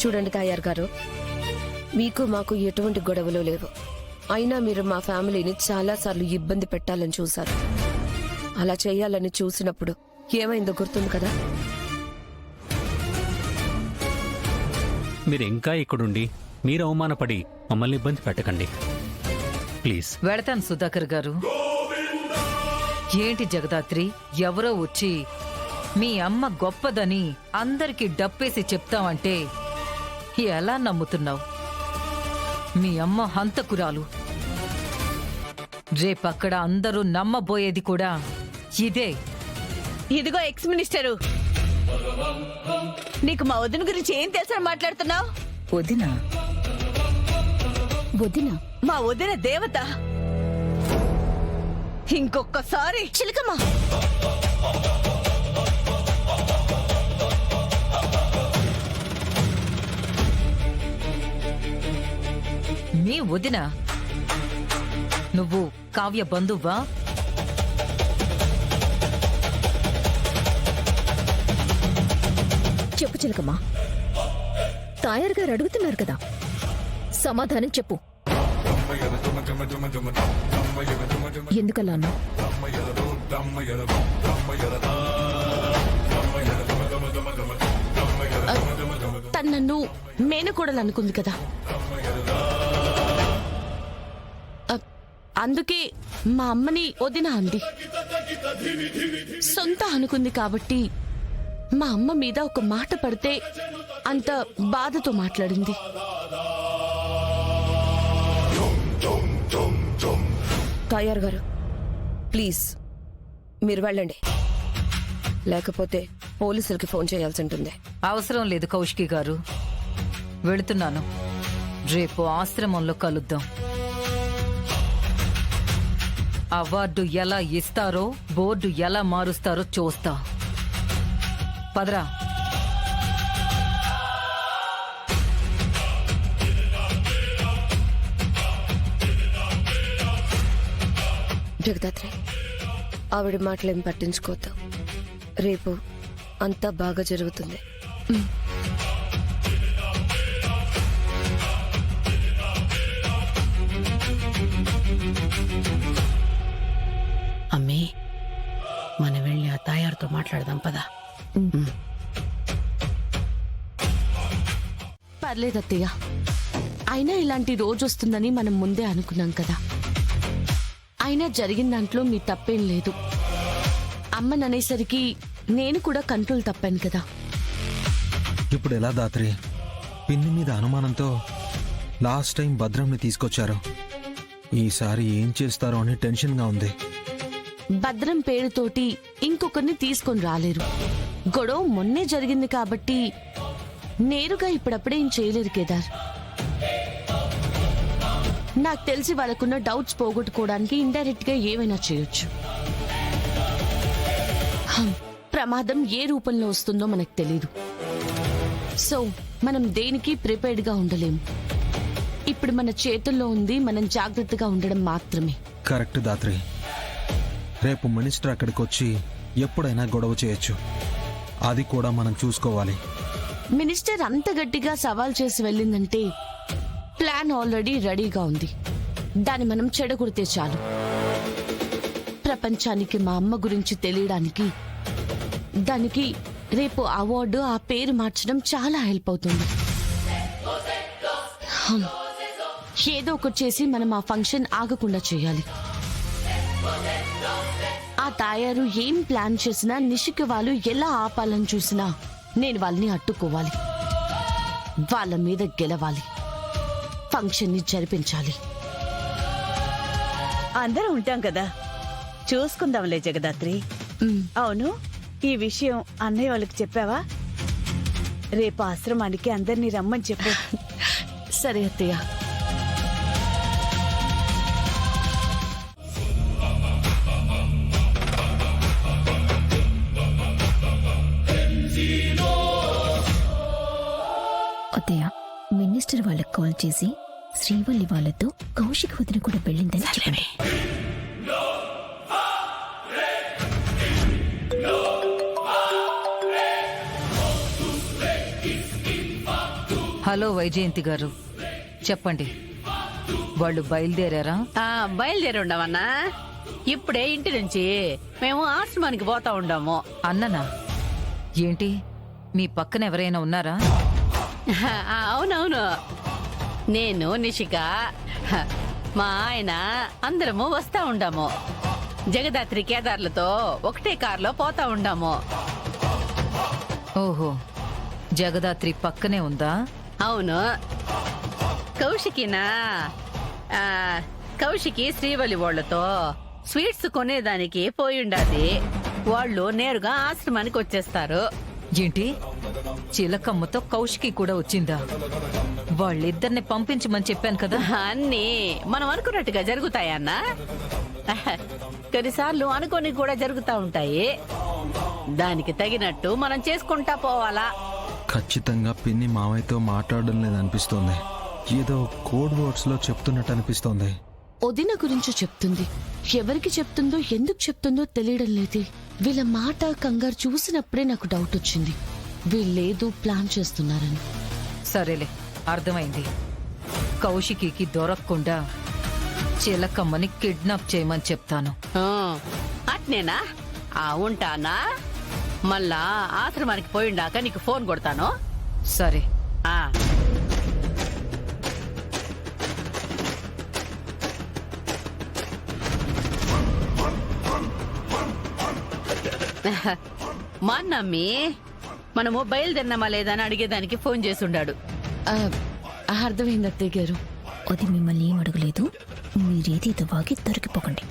చూడండి తాయారు గారు, మీకు మాకు ఎటువంటి గొడవలు లేవు. అయినా మీరు మా ఫ్యామిలీని చాలాసార్లు ఇబ్బంది పెట్టాలని చూశారు. అలా చేయాలని చూసినప్పుడు ఏమైందో గుర్తుంది కదా. మీరు ఇంకా ఇక్కడుండి మీరు అవమానపడి మమ్మల్ని ఇబ్బంది పెట్టకండి ప్లీజ్. వెళతాను సుధాకర్ గారు. ఏంటి జగదాత్రి, ఎవరో వచ్చి మీ అమ్మ గొప్పదని అందరికీ డప్పేసి చెప్తావంటే ఎలా నమ్ముతున్నావు? మీ అమ్మ హంతకురాలు. రేపక్కడ అందరూ నమ్మబోయేది కూడా ఇదే. ఇదిగో ఎక్స్ మినిస్టరు, నీకు మా వదిన గురించి ఏం తెలుసని మాట్లాడుతున్నావు? వదినా? వదిన? మా వదిన దేవత. ఇంకొకసారి చిలకమ్మా, మీ వదిన? నువ్వు కావ్య బంధువా? చెప్పు చిలకమ్మా, తాయారు గారు అడుగుతున్నారు కదా, సమాధానం చెప్పు. ఎందుకలా అన్నా? తను నన్ను మేనకోడలు అనుకుంది కదా, అందుకే మా అమ్మని వదిన అంది. సొంత అనుకుంది కాబట్టి మా అమ్మ మీద ఒక మాట పడితే అంత బాధతో మాట్లాడింది. తాయారు గారు, ప్లీజ్ మీరు వెళ్ళండి, లేకపోతే పోలీసులకి ఫోన్ చేయాల్సి ఉంటుంది. అవసరం లేదు కౌశికి గారు, వెళుతున్నాను. రేపు ఆశ్రమంలో కలుద్దాం. అవార్డు ఎలా ఇస్తారో, బోర్డు ఎలా మారుస్తారో చూస్తా. పదరా. జగదాత్రి, ఆవిడ మాటలేం పట్టించుకోవద్దు. రేపు అంతా బాగా జరుగుతుంది. అమ్మే, మనం వెళ్ళి ఆ తాయారుతో మాట్లాడదాం పదా. పర్లేదు అత్తయ్య, అయినా ఇలాంటి రోజు వస్తుందని మనం ముందే అనుకున్నాం కదా. అయినా జరిగిన దాంట్లో మీ తప్పేం లేదు. అమ్మననేసరికి నేను కూడా కంట్రోల్ తప్పాను కదా. ఇప్పుడు ఎలా దాత్రి? పిన్ని మీద అనుమానంతో లాస్ట్ టైం భద్రంని తీసుకొచ్చారు. ఈసారి ఏం చేస్తారో అని టెన్షన్గా ఉంది. భద్రం పేరుతోటి ఇంకొకరిని తీసుకొని రాలేరు. గొడవ మొన్నే జరిగింది కాబట్టి నేరుగా ఇప్పుడప్పుడేం చేయలేరు కేదార్. నాకు తెలిసి వాళ్ళకున్న డౌట్స్ పోగొట్టుకోవడానికి ఇండైరెక్ట్ గా ఏమైనా చేయొచ్చు. ప్రమాదం ఏ రూపంలో వస్తుందో మనకు తెలీదు. సో మనం దేనికి ప్రిపేర్డ్ గా ఉండలేము. ఇప్పుడు మన చేతుల్లో ఉంది మనం జాగ్రత్తగా ఉండడం మాత్రమే. కరెక్ట్ దాత్రి. రేపు మినిస్టర్ అక్కడికి వచ్చి ఎప్పుడైనా గొడవ చేయొచ్చు. అది కూడా మనం చూసుకోవాలి. మినిస్టర్ అంత గట్టిగా సవాల్ చేసి వెళ్ళిందంటే ప్లాన్ ఆల్రెడీ రెడీగా ఉంది. దాన్ని మనం చెడగొడితే చాలు. ప్రపంచానికి మా అమ్మ గురించి తెలియడానికి దానికి రేపు అవార్డు, ఆ పేరు మార్చడం చాలా హెల్ప్ అవుతుంది. ఏదో ఒకటి చేసి మనం ఆ ఫంక్షన్ ఆగకుండా చేయాలి. ఆ తాయారు ఏం ప్లాన్ చేసినా, నిషిక వాళ్ళు ఎలా ఆపాలని చూసినా నేను వాళ్ళని అడ్డుకోవాలి. వాళ్ళ మీద గెలవాలి. ఫంక్షన్ ని జరిపించాలి. అందరం ఉంటాం కదా, చూసుకుందాంలే జగదాత్రి. అవును, ఈ విషయం అన్నయ్య వాళ్ళకి చెప్పావా? రేపు ఆశ్రమానికి అందరినీ రమ్మని చెప్పు. సరే అత్తయ్య. అత్తయ్య, మినిస్టర్ వాళ్ళకి కాల్ చేసి శ్రీవల్లి వాళ్ళతో కౌశిక్ వదిన కూడా వెళ్ళిందని చెప్పండి. హలో వైజయంతి గారు, చెప్పండి. వాళ్ళు బయలుదేరారా? బయలుదేరి ఉండమన్నా. ఇప్పుడే ఇంటి నుంచి మేము ఆశ్రమానికి పోతా ఉండాము. అన్ననా? ఏంటి, మీ పక్కన ఎవరైనా ఉన్నారా? అవునవును, నేను నిషిక, మా ఆయన అందరము వస్తా ఉండాము. జగదాత్రి కేదార్లతో ఒకటే కారులో పోతా ఉండాము. ఓహో, జగదాత్రి పక్కనే ఉందా? అవును. కౌశికినా కౌశికి శ్రీవల్లి వాళ్ళతో స్వీట్స్ కొనేదానికి పోయిండాది. వాళ్ళు నేరుగా ఆశ్రమానికి వచ్చేస్తారు. ఏంటి, చిలకమ్మతో కౌశికి కూడా వచ్చిందా? వాళ్ళిద్దరిని పంపించమని చెప్పాను కదా. అన్నీ మనం అనుకున్నట్టుగా జరుగుతాయన్నా. కొన్నిసార్లు అనుకోని కూడా జరుగుతా ఉంటాయి. దానికి తగినట్టు మనం చేసుకుంటా పోవాలా. ఖచ్చితంగా పిన్ని మావయ్యతో మాట్లాడడం లేదనిపిస్తోంది. ఏదో కోడ్ వర్డ్స్ లో చెప్తున్నట్టు అనిపిస్తోంది. వదిన గురించి చెప్తుంది. ఎవరికి చెప్తుందో ఎందుకు చెప్తుందో తెలియడం లేదు. వీళ్ళ మాట కంగారు చూసినప్పుడే నాకు డౌట్ వచ్చింది, వీళ్ళేదో ప్లాన్ చేస్తున్నారని. సరేలే, అర్థమైంది. కౌశికి దొరకకుండా చిలకమ్మని కిడ్నాప్ చేయమని చెప్తాను. అట్నేనా? ఉంటానా? మళ్ళా ఆశ్రమానికి పోయిండాక నీకు ఫోన్ కొడతాను. సరే. ఆ మా నమ్మి మనము బయలుదేరినామా లేదా అని అడిగేదానికి ఫోన్ చేసుండాడు. అర్థమైంది అత్తయ్య గారు. అది మిమ్మల్ని ఏం అడగలేదు. మీరేది వాగి దొరికిపోకండి.